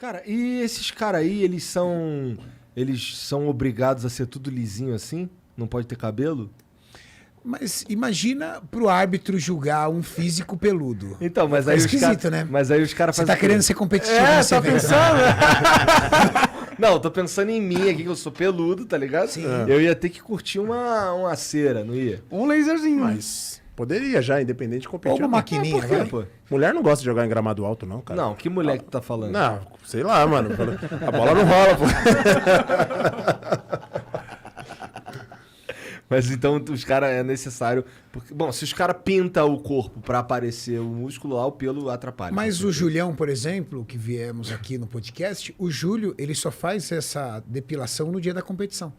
Cara, e esses caras aí, eles são obrigados a ser tudo lisinho assim? Não pode ter cabelo? Mas imagina pro árbitro julgar um físico peludo. Então, mas É aí esquisito, né? Mas aí os caras Você tá querendo ser competitivo nesse tá evento, pensando? Não, tô pensando em mim aqui, que eu sou peludo, tá ligado? Sim. Eu ia ter que curtir uma cera, não ia? Um laserzinho. Mas poderia já, independente de Ou competir. uma ou não. maquininha, Por quê, vai. pô? Mulher não gosta de jogar em gramado alto, não, cara. Não, que mulher que tu tá falando? Não, sei lá, mano. A bola não rola, pô. Mas então os caras é necessário... Porque, bom, se os caras pintam o corpo pra aparecer o músculo lá, o pelo atrapalha. Mas o Julião, por exemplo, que viemos aqui no podcast, o Júlio, ele só faz essa depilação no dia da competição.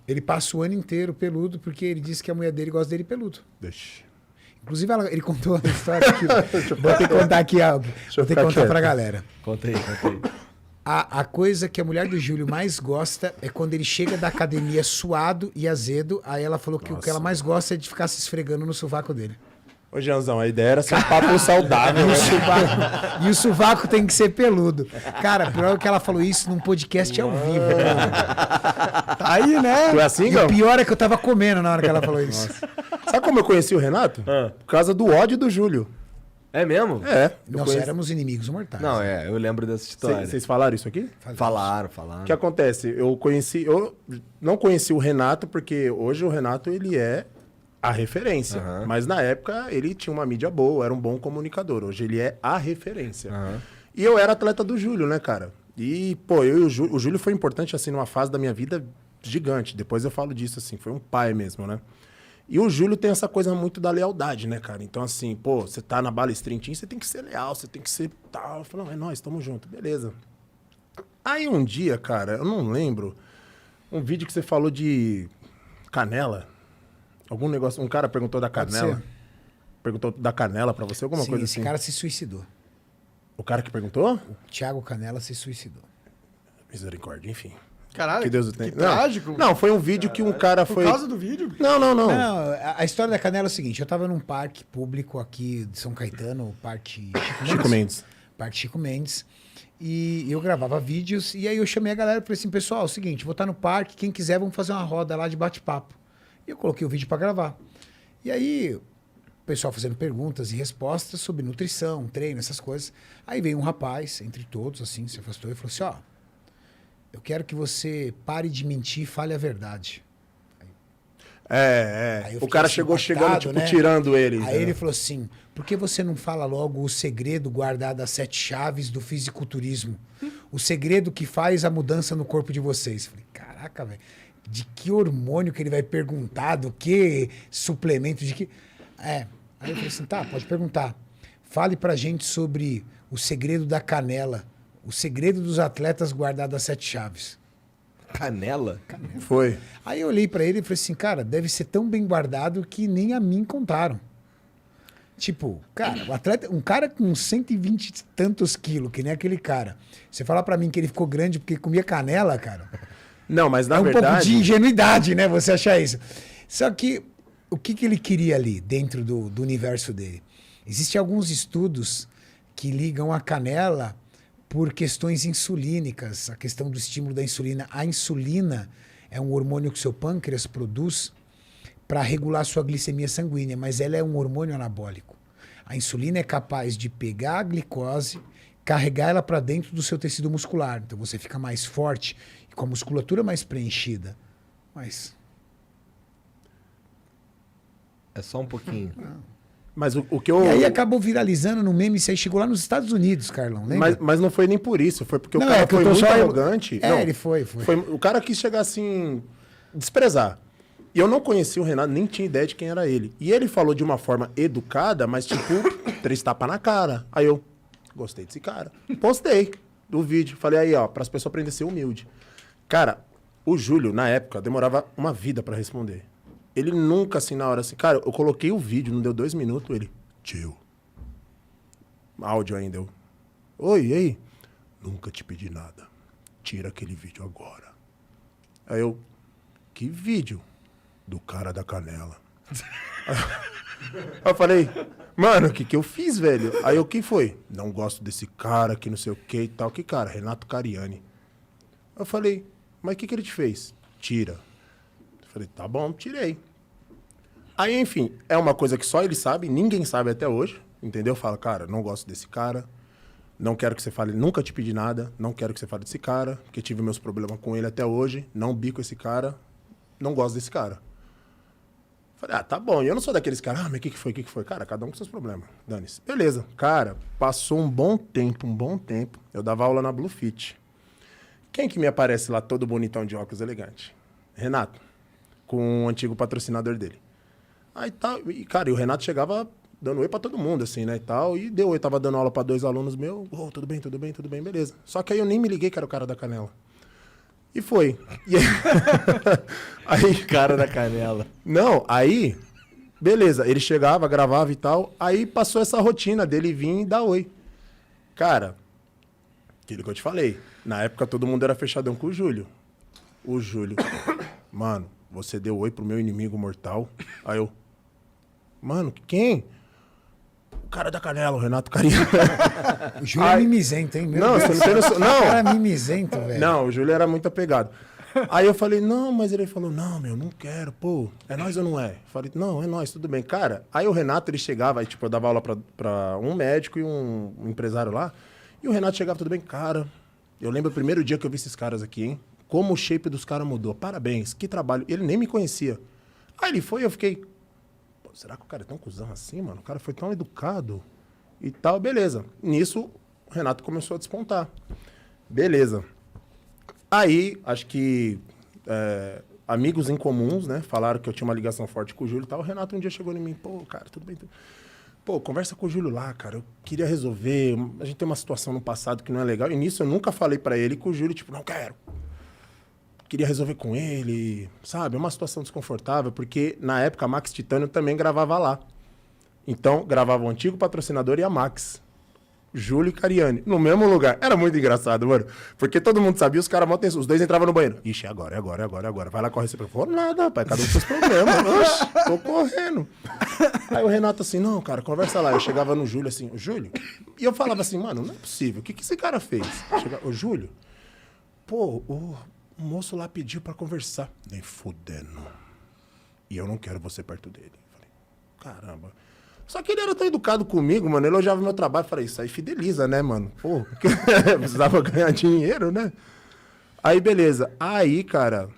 Ele passa o ano inteiro peludo porque ele diz que a mulher dele gosta dele peludo. Deixa. Inclusive, ele contou uma história aqui. Vou ter que contar aqui algo. Vou ter que contar pra galera. Conta aí. A coisa que a mulher do Júlio mais gosta é quando ele chega da academia suado e azedo. Aí ela falou que o que ela mais gosta é de ficar se esfregando no sovaco dele. Ô, Janzão, a ideia era ser um papo saudável. E o sovaco tem que ser peludo. Cara, pior que ela falou isso num podcast ao vivo. Tá aí, né? Tu é assim, E o Gão? pior é que eu tava comendo na hora que ela falou isso. Sabe como eu conheci o Renato? Por causa do ódio do Júlio. É mesmo? É. Nós éramos inimigos mortais. Não, eu lembro dessa história. Vocês falaram isso aqui? Falaram. O que acontece? Eu não conheci o Renato porque hoje o Renato ele é a referência. Aham. Mas na época ele tinha uma mídia boa, era um bom comunicador. Hoje ele é a referência. Aham. E eu era atleta do Júlio, né, cara? E, pô, eu e o Júlio foi importante, assim, numa fase da minha vida gigante. Depois eu falo disso, assim, foi um pai mesmo, né? E o Júlio tem essa coisa muito da lealdade, né, cara? Então, assim, pô, você tá na Bala Stream Team, você tem que ser leal, você tem que ser tal. Eu falo, não, é nóis, tamo junto, beleza. Aí um dia, cara, eu não lembro, um vídeo que você falou de canela. Algum negócio, um cara perguntou da Pode canela. ser. Perguntou da canela pra você, alguma Sim, coisa esse assim. cara se suicidou. O cara que perguntou? O Thiago Canela se suicidou. Misericórdia, enfim. Caralho, Que Deus o tenha. que Não, trágico. Não, foi um vídeo que um cara Por foi... causa do vídeo? Não. Não, a história da Canela é o seguinte, eu tava num parque público aqui de São Caetano, o Parque Chico Mendes. Parque Chico Mendes. E eu gravava vídeos, e aí eu chamei a galera e falei assim, pessoal, é o seguinte, vou estar no parque, quem quiser, vamos fazer uma roda lá de bate-papo. E eu coloquei o vídeo pra gravar. E aí, o pessoal fazendo perguntas e respostas sobre nutrição, treino, essas coisas. Aí veio um rapaz, entre todos, assim, se afastou e falou assim, ó, eu quero que você pare de mentir e fale a verdade. Aí eu O fiquei cara assim, chegou chegando, impactado, tipo, né? tirando ele. Aí entendeu? ele falou assim, por que você não fala logo o segredo guardado às 7 chaves do fisiculturismo? O segredo que faz a mudança no corpo de vocês. Falei, caraca, velho, de que hormônio que ele vai perguntar, do que suplemento, de que... Aí eu falei assim, tá, pode perguntar. Fale pra gente sobre o segredo da canela, o segredo dos atletas guardado às 7 chaves. Canela? Foi. Aí eu olhei pra ele e falei assim, cara, deve ser tão bem guardado que nem a mim contaram. Tipo, cara, o atleta, um cara com 120 e tantos quilos, que nem aquele cara. Você falar pra mim que ele ficou grande porque comia canela, cara, Não, mas na é um pouco de verdade... ingenuidade, né? Você achar isso. Só que o que ele queria ali dentro do universo dele? Existem alguns estudos que ligam a canela por questões insulínicas, a questão do estímulo da insulina. A insulina é um hormônio que o seu pâncreas produz para regular a sua glicemia sanguínea, mas ela é um hormônio anabólico. A insulina é capaz de pegar a glicose, carregar ela para dentro do seu tecido muscular. Então você fica mais forte e com a musculatura mais preenchida. Mas É só um pouquinho. Mas o que eu... E aí acabou viralizando no meme, isso aí chegou lá nos Estados Unidos, Carlão, lembra? Mas não foi nem por isso, foi porque Não, o cara que eu foi tô muito só- arrogante. É, Não, ele foi. o cara quis chegar assim, desprezar. E eu não conhecia o Renato, nem tinha ideia de quem era ele. E ele falou de uma forma educada, mas tipo, 3 tapas na cara. Aí eu, gostei desse cara. Postei o vídeo. Falei aí, ó, para as pessoas aprenderem a ser humilde. Cara, o Júlio, na época, demorava uma vida para responder. Ele nunca, assim, na hora, assim... Cara, eu coloquei o vídeo, não deu 2 minutos, ele... Tio. Áudio ainda, eu... Oi, e aí? Nunca te pedi nada. Tira aquele vídeo agora. Aí eu... Que vídeo? Do cara da canela. Aí eu falei, mano, o que que eu fiz, velho? Aí eu, quem foi? Não gosto desse cara, que não sei o que e tal. Que cara? Renato Cariani. Eu falei, mas o que que ele te fez? Tira. Eu falei, tá bom, tirei. Aí, enfim, é uma coisa que só ele sabe, ninguém sabe até hoje, entendeu? Fala, cara, não gosto desse cara, não quero que você fale, nunca te pedi nada, não quero que você fale desse cara, porque tive meus problemas com ele até hoje, não bico esse cara, não gosto desse cara. Falei, ah, tá bom. E eu não sou daqueles caras, ah, mas o que que foi, o que que foi? Cara, cada um com seus problemas, dane-se. Beleza. Cara, passou um bom tempo, eu dava aula na Bluefit. Quem que me aparece lá todo bonitão de óculos elegante? Renato, com o antigo patrocinador dele. Aí tal, e cara, e o Renato chegava dando oi pra todo mundo, assim, né, e tal, e deu oi, tava dando aula pra 2 alunos meus, oh, tudo bem, beleza. Só que aí eu nem me liguei que era o cara da canela. E foi. E aí, Cara da canela. não, aí, beleza, ele chegava, gravava e tal, aí passou essa rotina dele vir e dar oi. Cara, aquilo que eu te falei, na época todo mundo era fechadão com o Júlio. O Júlio, mano, você deu oi pro meu inimigo mortal. Aí eu, mano, quem? O cara da canela, o Renato Cariani. O Júlio é mimizento, hein? Meu Não, Deus. você não tem noção. Não. O cara é mimizento, velho. Não, o Júlio era muito apegado. Aí eu falei, não, mas ele falou, não, meu, não quero, pô, é nós ou não é? Falei, não, é nós, tudo bem. Cara, aí o Renato, ele chegava, aí, tipo, eu dava aula pra um médico e um empresário lá, e o Renato chegava, tudo bem, cara, eu lembro o primeiro dia que eu vi esses caras aqui, hein? Como o shape dos caras mudou, parabéns, que trabalho. Ele nem me conhecia. Aí ele foi e eu fiquei, pô, será que o cara é tão cuzão assim, mano? O cara foi tão educado e tal, beleza. Nisso, o Renato começou a despontar. Beleza. Aí, acho que amigos em comuns, né? Falaram que eu tinha uma ligação forte com o Júlio e tal. O Renato um dia chegou em mim, pô, cara, tudo bem. Pô, conversa com o Júlio lá, cara. Eu queria resolver. A gente tem uma situação no passado que não é legal. E nisso eu nunca falei pra ele que o Júlio, tipo, não quero. Queria resolver com ele, sabe? É uma situação desconfortável, porque na época a Max Titânio também gravava lá. Então, gravava o antigo patrocinador e a Max. Júlio e Cariani, no mesmo lugar. Era muito engraçado, mano. Porque todo mundo sabia, os caras mal atenção. Os dois entravam no banheiro. Ixi, agora. Vai lá, corre esse problema. Nada, rapaz, cada um com seus problemas. Oxi, tô correndo. Aí o Renato assim, não, cara, conversa lá. Eu chegava no Júlio assim, o Júlio. E eu falava assim, mano, não é possível. O que esse cara fez? Ô, Júlio, pô, o moço lá pediu pra conversar. Nem fudendo. E eu não quero você perto dele. Falei, caramba. Só que ele era tão educado comigo, mano. Ele elogiava meu trabalho. Falei, isso aí fideliza, né, mano? Pô, precisava ganhar dinheiro, né? Aí, beleza. Aí, cara,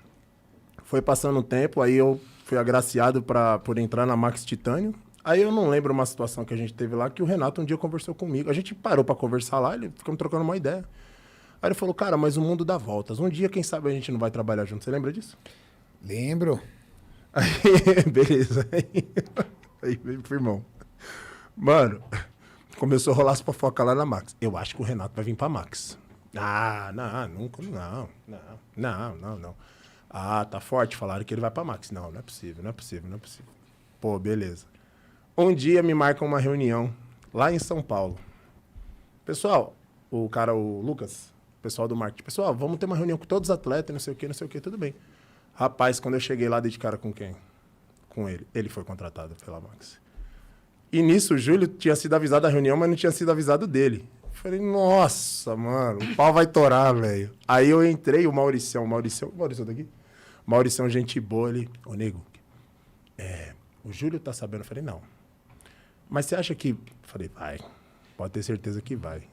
foi passando o tempo. Aí eu fui agraciado por entrar na Max Titânio. Aí eu não lembro uma situação que a gente teve lá que o Renato um dia conversou comigo. A gente parou pra conversar lá, ele ficamos trocando uma ideia. Aí ele falou, cara, mas o mundo dá voltas. Um dia, quem sabe, a gente não vai trabalhar junto. Você lembra disso? Lembro. Aí, beleza. Aí veio pro irmão. Mano, começou a rolar as fofocas lá na Max. Eu acho que o Renato vai vir pra Max. Ah, nunca, não. Ah, tá forte, falaram que ele vai pra Max. Não é possível. Pô, beleza. Um dia me marcam uma reunião lá em São Paulo. Pessoal, o Lucas, pessoal do marketing. Pessoal, vamos ter uma reunião com todos os atletas, não sei o que, tudo bem. Rapaz, quando eu cheguei lá, dei de cara com quem? Com ele. Ele foi contratado pela Max. E nisso, o Júlio tinha sido avisado da reunião, mas não tinha sido avisado dele. Falei, nossa, mano, o pau vai torar, velho. Aí eu entrei, o Mauricião tá aqui? Mauricião, gente boa, ele, ô, nego, o Júlio tá sabendo? Eu falei, não. Mas você acha que... Falei, vai, pode ter certeza que vai.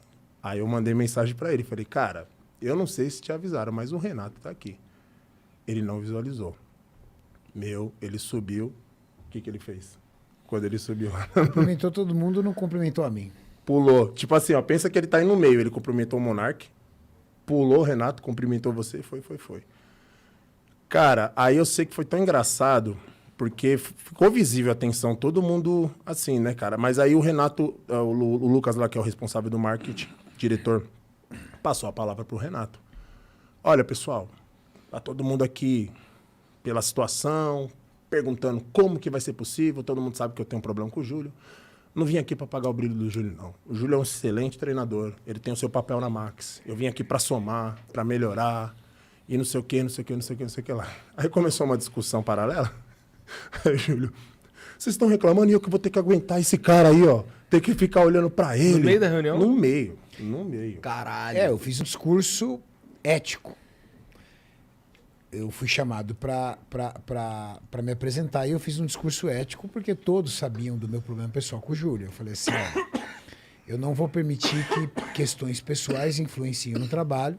Aí eu mandei mensagem pra ele, falei, cara, eu não sei se te avisaram, mas o Renato tá aqui. Ele não visualizou. Ele subiu, o que ele fez? Quando ele subiu. Cumprimentou todo mundo, não cumprimentou a mim. Pulou. Tipo assim, ó, pensa que ele tá aí no meio. Ele cumprimentou o Monark, pulou o Renato, cumprimentou você, foi. Cara, aí eu sei que foi tão engraçado, porque ficou visível a tensão, todo mundo assim, né, cara? Mas aí o Renato, o Lucas lá, que é o responsável do marketing, diretor, passou a palavra pro Renato. Olha, pessoal, tá todo mundo aqui pela situação, perguntando como que vai ser possível, todo mundo sabe que eu tenho um problema com o Júlio. Não vim aqui para apagar o brilho do Júlio, não. O Júlio é um excelente treinador, ele tem o seu papel na Max. Eu vim aqui para somar, para melhorar, e não sei o que lá. Aí começou uma discussão paralela. Aí o Júlio, vocês estão reclamando e eu que vou ter que aguentar esse cara aí, ó. Ter que ficar olhando pra ele. No meio da reunião? No meio. Caralho. Eu fiz um discurso ético. Eu fui chamado para me apresentar e eu fiz um discurso ético porque todos sabiam do meu problema pessoal com o Júlio. Eu falei assim, ó, eu não vou permitir que questões pessoais influenciem no trabalho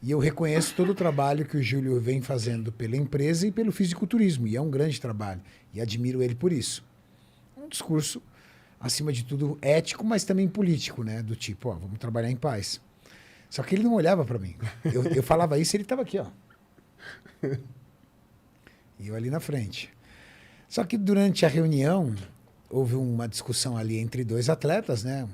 e eu reconheço todo o trabalho que o Júlio vem fazendo pela empresa e pelo fisiculturismo, e é um grande trabalho, e admiro ele por isso. Um discurso, acima de tudo, ético, mas também político, né? Do tipo, ó, vamos trabalhar em paz. Só que ele não olhava para mim. Eu falava isso e ele estava aqui, ó. E eu ali na frente. Só que durante a reunião, houve uma discussão ali entre dois atletas, né?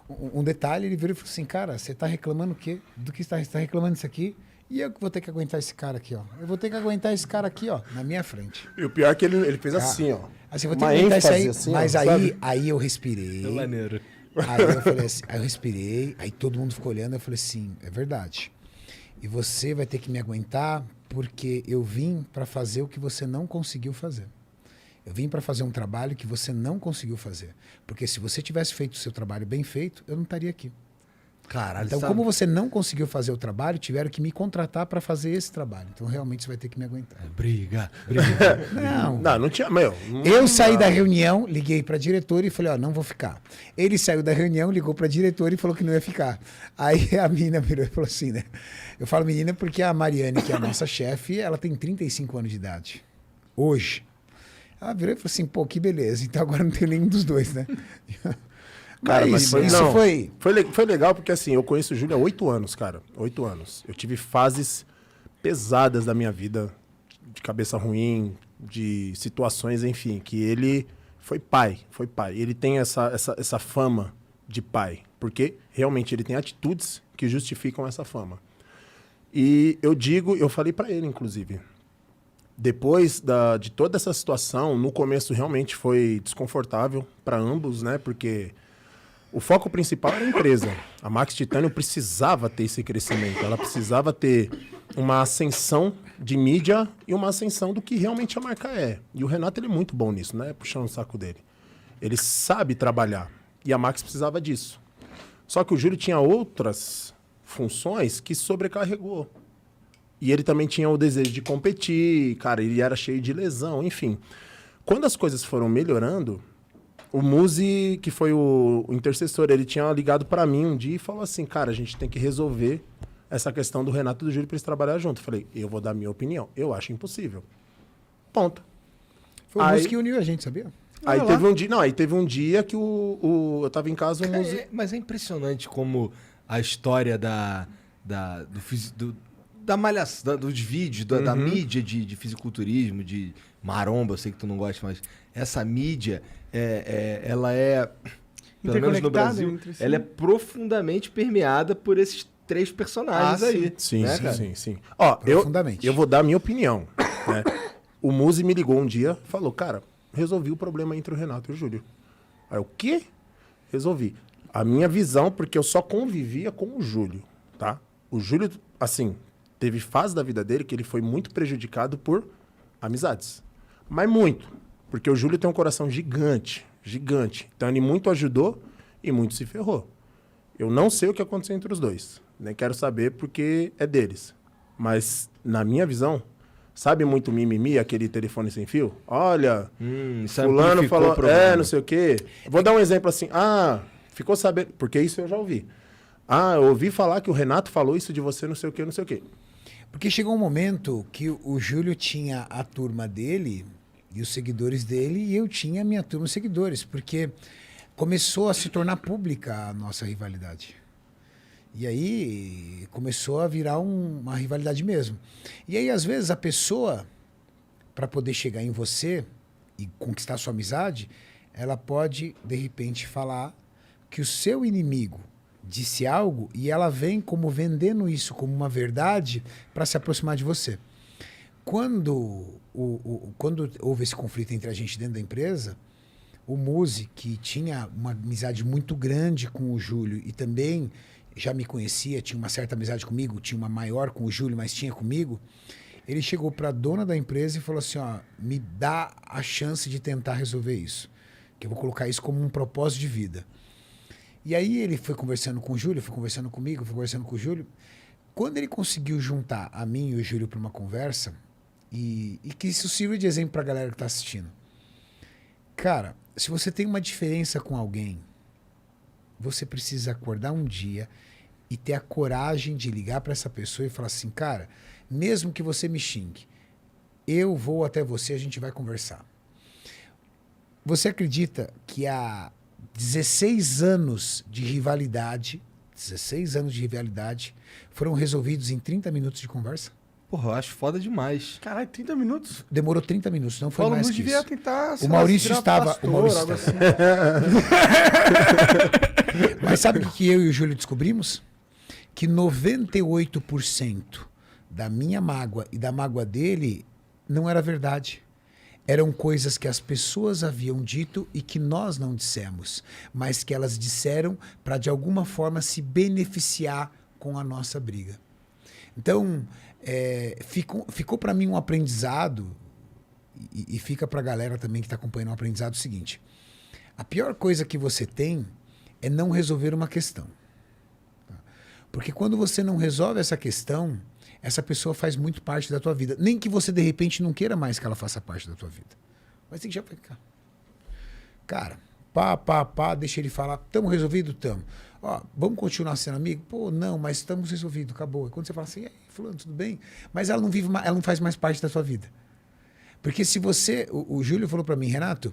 Um detalhe, ele virou e falou assim, cara, você está reclamando o quê? Do que você está reclamando isso aqui? E eu que vou ter que aguentar esse cara aqui, ó. Eu vou ter que aguentar esse cara aqui, ó, na minha frente. E o pior é que ele fez assim, ó. Assim, eu vou ter Uma que aguentar isso aí. ênfase, assim, Mas ó, aí, sabe? aí eu respirei. maneiro. Aí eu falei assim, aí eu respirei, aí todo mundo ficou olhando, eu falei assim, é verdade. E você vai ter que me aguentar porque eu vim para fazer o que você não conseguiu fazer. Eu vim para fazer um trabalho que você não conseguiu fazer. Porque se você tivesse feito o seu trabalho bem feito, eu não estaria aqui. Caralho, Então, sabe? como você não conseguiu fazer o trabalho, tiveram que me contratar para fazer esse trabalho. Então, realmente, você vai ter que me aguentar. Briga. Não. Não tinha... Meu, Eu saí da reunião, liguei para a diretora e falei, ó, não vou ficar. Ele saiu da reunião, ligou para a diretora e falou que não ia ficar. Aí a menina virou e falou assim, né? Eu falo menina porque a Mariane, que é a nossa chefe, ela tem 35 anos de idade. Hoje. Ela virou e falou assim, pô, que beleza. Então agora não tem nenhum dos dois, né? Cara, mas foi, isso não, foi... foi legal porque assim, eu conheço o Júlio há 8 anos, cara. 8 anos. Eu tive fases pesadas da minha vida, de cabeça ruim, de situações, enfim, que ele foi pai. Ele tem essa fama de pai, porque realmente ele tem atitudes que justificam essa fama. E eu falei pra ele, inclusive, depois de toda essa situação, no começo realmente foi desconfortável para ambos, né? Porque o foco principal era a empresa. A Max Titânio precisava ter esse crescimento. Ela precisava ter uma ascensão de mídia e uma ascensão do que realmente a marca é. E o Renato, ele é muito bom nisso, né? Puxando o saco dele. Ele sabe trabalhar. E a Max precisava disso. Só que o Júlio tinha outras funções que sobrecarregou. E ele também tinha o desejo de competir, cara, ele era cheio de lesão, enfim. Quando as coisas foram melhorando, o Muzi, que foi o intercessor, ele tinha ligado pra mim um dia e falou assim, cara, a gente tem que resolver essa questão do Renato e do Júlio pra eles trabalharem junto. Eu falei, eu vou dar minha opinião. Eu acho impossível. Ponto. Foi o Muzi que uniu a gente, sabia? Aí teve um dia que eu tava em casa, o Muzi... Mas é impressionante como a história da malhação, dos vídeos, da mídia de fisiculturismo, de maromba, eu sei que tu não gosta, mas essa mídia, ela é, pelo menos no Brasil, entre si. ela é profundamente permeada por esses três personagens aí. Sim, né, sim, cara? sim. Ó, Profundamente. eu vou dar a minha opinião, né? O Muzi me ligou um dia, falou, cara, resolvi o problema entre o Renato e o Júlio. Aí, o quê? Resolvi. A minha visão, porque eu só convivia com o Júlio, tá? O Júlio, assim, teve fase da vida dele que ele foi muito prejudicado por amizades. Mas muito. Porque o Júlio tem um coração gigante, gigante. Então ele muito ajudou e muito se ferrou. Eu não sei o que aconteceu entre os dois. Nem quero saber porque é deles. Mas, na minha visão, sabe muito mimimi, aquele telefone sem fio? Olha, Isso fulano amplificou falou, o problema. não sei o quê. Vou dar um exemplo assim. Ficou sabendo... Porque isso eu já ouvi. Eu ouvi falar que o Renato falou isso de você, não sei o quê, não sei o quê. Porque chegou um momento que o Júlio tinha a turma dele e os seguidores dele e eu tinha a minha turma de seguidores, porque começou a se tornar pública a nossa rivalidade. E aí começou a virar uma rivalidade mesmo. E aí, às vezes, a pessoa, para poder chegar em você e conquistar sua amizade, ela pode, de repente, falar que o seu inimigo disse algo e ela vem como vendendo isso como uma verdade para se aproximar de você. Quando houve esse conflito entre a gente dentro da empresa, o Muzi, que tinha uma amizade muito grande com o Júlio e também já me conhecia, tinha uma certa amizade comigo, tinha uma maior com o Júlio, mas tinha comigo, Ele chegou para a dona da empresa e falou assim, ó, me dá a chance de tentar resolver isso. Que eu vou colocar isso como um propósito de vida. E aí ele foi conversando com o Júlio, foi conversando comigo, foi conversando com o Júlio. Quando ele conseguiu juntar a mim e o Júlio para uma conversa, e que isso sirva de exemplo para a galera que está assistindo. Cara, se você tem uma diferença com alguém, você precisa acordar um dia e ter a coragem de ligar para essa pessoa e falar assim, cara, mesmo que você me xingue, eu vou até você, a gente vai conversar. Você acredita que há 16 anos de rivalidade, 16 anos de rivalidade, foram resolvidos em 30 minutos de conversa? Porra, eu acho foda demais. Caralho, 30 minutos? Demorou 30 minutos, não foi Paulo mais não que devia isso. tentar... O Maurício virar estava... pastor, o Maurício algo estava. assim. Mas sabe o que eu e o Júlio descobrimos? Que 98% da minha mágoa e da mágoa dele não era verdade. Eram coisas que as pessoas haviam dito e que nós não dissemos, mas que elas disseram para de alguma forma se beneficiar com a nossa briga. Então, ficou para mim um aprendizado, e fica para a galera também que está acompanhando um aprendizado o seguinte: a pior coisa que você tem é não resolver uma questão. Porque quando você não resolve essa questão, essa pessoa faz muito parte da tua vida. Nem que você, de repente, não queira mais que ela faça parte da tua vida. Mas tem que já ficar. Cara, deixa ele falar. Tamo resolvido? Tamo. Ó, vamos continuar sendo amigo? Pô, não, mas estamos resolvidos, acabou. E quando você fala assim, fulano, tudo bem? Mas ela não vive, ela não faz mais parte da tua vida. Porque se você... O Júlio falou pra mim, Renato,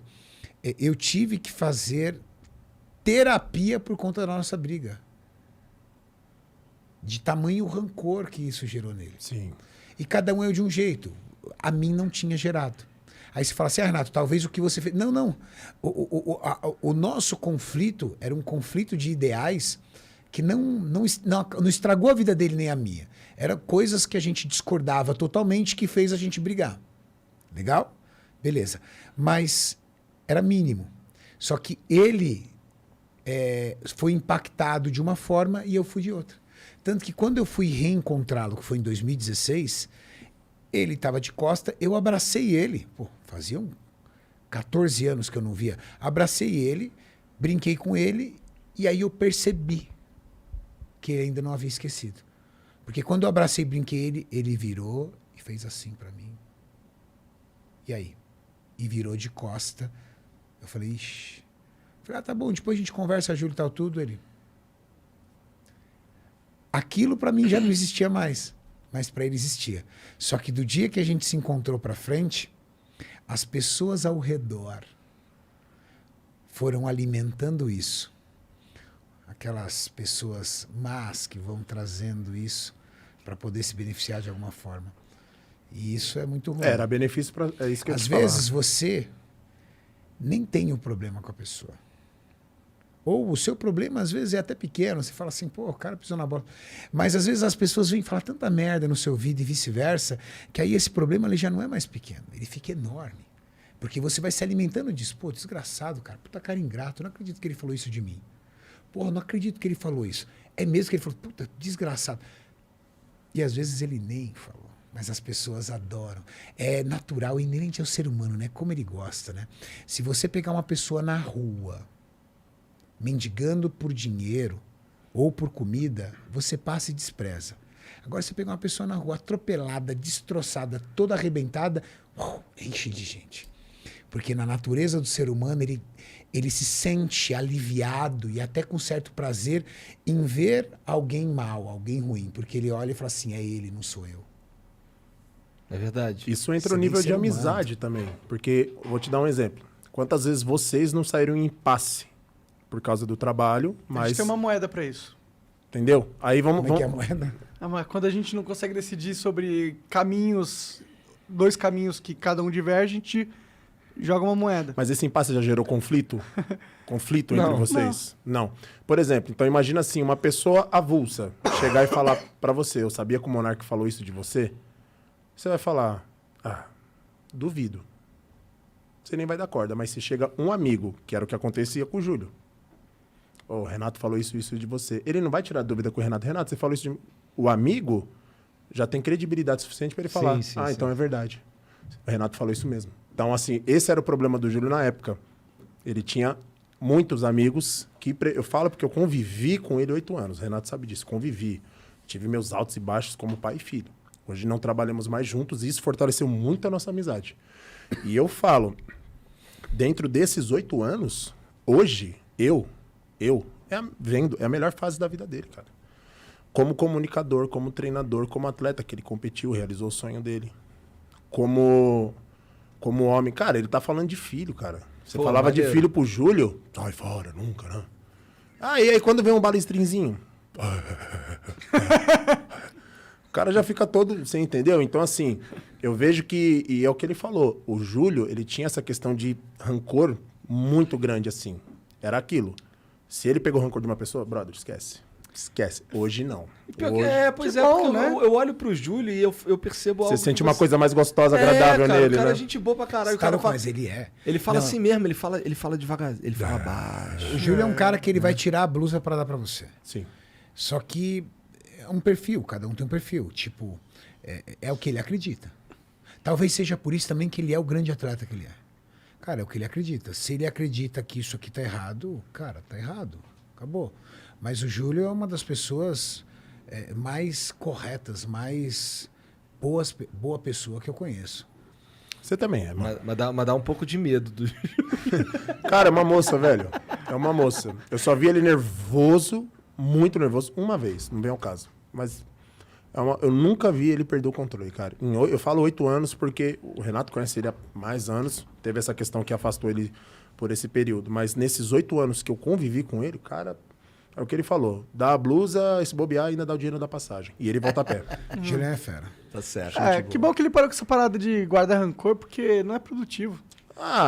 eu tive que fazer terapia por conta da nossa briga. De tamanho rancor que isso gerou nele. Sim. E cada um é de um jeito. A mim não tinha gerado. Aí você fala assim, Renato, talvez o que você fez... Não. O nosso conflito era um conflito de ideais que não estragou a vida dele nem a minha. Eram coisas que a gente discordava totalmente que fez a gente brigar. Legal? Beleza. Mas era mínimo. Só que ele foi impactado de uma forma e eu fui de outra. Tanto que quando eu fui reencontrá-lo, que foi em 2016, ele estava de costa, eu abracei ele. Pô, faziam 14 anos que eu não via. Abracei ele, brinquei com ele, e aí eu percebi que ele ainda não havia esquecido. Porque quando eu abracei e brinquei ele, ele virou e fez assim para mim. E aí? E virou de costa. Eu falei, ixi. Falei, tá bom, depois a gente conversa, Júlio, tal, tudo. Ele... Aquilo para mim já não existia mais, mas para ele existia. Só que do dia que a gente se encontrou para frente, as pessoas ao redor foram alimentando isso. Aquelas pessoas más que vão trazendo isso para poder se beneficiar de alguma forma. E isso é muito ruim. Era benefício para... É isso que eu Às te vezes falar. você nem tem o problema com a pessoa. Ou o seu problema, às vezes, é até pequeno. Você fala assim, pô, o cara pisou na bola. Mas, às vezes, as pessoas vêm falar tanta merda no seu ouvido e vice-versa, que aí esse problema ele já não é mais pequeno. Ele fica enorme. Porque você vai se alimentando disso. Pô, desgraçado, cara. Puta cara ingrato. Eu não acredito que ele falou isso de mim. Porra, não acredito que ele falou isso. É mesmo que ele falou, puta, desgraçado. E, às vezes, ele nem falou. Mas as pessoas adoram. É natural, inerente ao ser humano, né? Como ele gosta, né? Se você pegar uma pessoa na rua... mendigando por dinheiro ou por comida, você passa e despreza. Agora você pega uma pessoa na rua atropelada, destroçada, toda arrebentada, enche de gente. Porque na natureza do ser humano, ele se sente aliviado e até com certo prazer em ver alguém mal, alguém ruim. Porque ele olha e fala assim, é ele, não sou eu. É verdade. Isso entra Você no nem nível de ser humano. amizade também. Porque, vou te dar um exemplo. Quantas vezes vocês não saíram em impasse por causa do trabalho, A mas... gente tem uma moeda pra isso. Entendeu? Aí vamos... Como é que é a moeda? Mas quando a gente não consegue decidir sobre caminhos, 2 caminhos que cada um diverge, a gente joga uma moeda. Mas esse impasse já gerou conflito? Conflito entre Não. vocês? Não. Por exemplo, então imagina assim, uma pessoa avulsa chegar e falar pra você, eu sabia que o Monark falou isso de você? Você vai falar, duvido. Você nem vai dar corda, mas se chega um amigo, que era o que acontecia com o Júlio. O Renato falou isso de você. Ele não vai tirar dúvida com o Renato. Renato, você falou isso de... O amigo já tem credibilidade suficiente para ele falar. Sim, Então é verdade. O Renato falou isso mesmo. Então, assim, esse era o problema do Júlio na época. Ele tinha muitos amigos que... Eu falo porque eu convivi com ele 8 anos. O Renato sabe disso. Convivi. Tive meus altos e baixos como pai e filho. Hoje não trabalhamos mais juntos e isso fortaleceu muito a nossa amizade. E eu falo, dentro desses 8 anos, hoje, é a melhor fase da vida dele, cara. Como comunicador, como treinador, como atleta, que ele competiu, realizou o sonho dele. Como homem. Cara, ele tá falando de filho, cara. Você falava maneiro. De filho pro Júlio, sai fora, nunca, né? E aí quando vem um balestrinzinho? O cara já fica todo, você entendeu? Então, assim, eu vejo que, e é o que ele falou, o Júlio, ele tinha essa questão de rancor muito grande, assim. Era aquilo. Se ele pegou rancor de uma pessoa, brother, esquece. Esquece. Hoje não. Pois é, bom, né? Eu olho pro Júlio e eu percebo algo. Você sente uma coisa mais gostosa, agradável cara, nele, o cara né? É gente boa pra caralho. Mas ele é. Ele fala assim mesmo, ele fala devagar, ele fala baixo. O Júlio é um cara que ele vai tirar a blusa pra dar pra você. Sim. Só que é um perfil, cada um tem um perfil. Tipo, é o que ele acredita. Talvez seja por isso também que ele é o grande atleta que ele é. Cara, é o que ele acredita. Se ele acredita que isso aqui tá errado, cara, tá errado. Acabou. Mas o Júlio é uma das pessoas mais corretas, mais boa pessoa que eu conheço. Você também é, mano. Mas dá um pouco de medo do Cara, é uma moça, velho. É uma moça. Eu só vi ele nervoso, muito nervoso, uma vez. Não vem ao caso. Mas eu nunca vi ele perder o controle, cara. Eu falo 8 anos porque o Renato conhece ele há mais anos. Teve essa questão que afastou ele por esse período. Mas nesses 8 anos que eu convivi com ele, cara... É o que ele falou. Dá a blusa, se bobear, ainda dá o dinheiro da passagem. E ele volta a pé. Julian é fera. Tá certo. Que bom que ele parou com essa parada de guardar rancor, porque não é produtivo.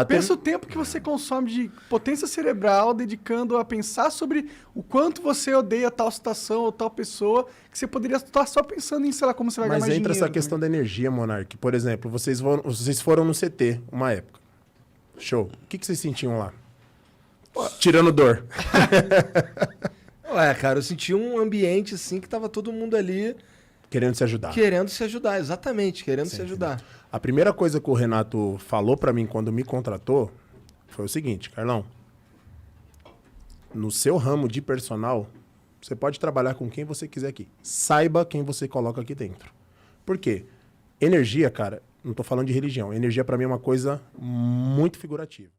Pensa o tempo que você consome de potência cerebral dedicando a pensar sobre o quanto você odeia tal situação ou tal pessoa, que você poderia estar só pensando em, sei lá, como você vai ganhar mais dinheiro. Mas entra essa questão da energia, Monark. Por exemplo, vocês foram no CT uma época. Show. O que vocês sentiam lá? Tirando dor. Cara, eu senti um ambiente assim que tava todo mundo ali... Querendo se ajudar. Querendo se ajudar, exatamente. Querendo se ajudar. A primeira coisa que o Renato falou pra mim quando me contratou foi o seguinte, Carlão. No seu ramo de personal, você pode trabalhar com quem você quiser aqui. Saiba quem você coloca aqui dentro. Por quê? Energia, cara, não tô falando de religião. Energia pra mim é uma coisa muito figurativa.